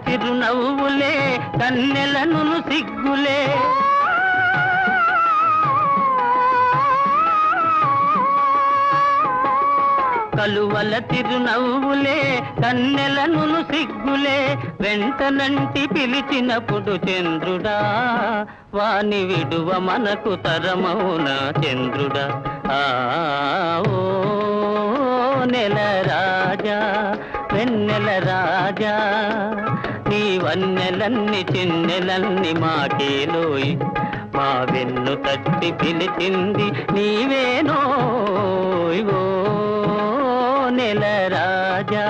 చిరునవ్వులే కన్నెలను సిగ్గులే కలువల చిరునవ్వులే కన్నెలను సిగ్గులే వెంటనంటి పిలిచినప్పుడు చంద్రుడా వాని విడువ మనకు తరమౌనా చంద్రుడా ఓ నెల రాజా వెన్నెల రాజా నీ వన్నెలన్ని చిన్నెలన్ని మాకేలోయ్ మా వెన్ను తట్టి పిలిచింది నీవేనోయ్ ఓ నెల రాజా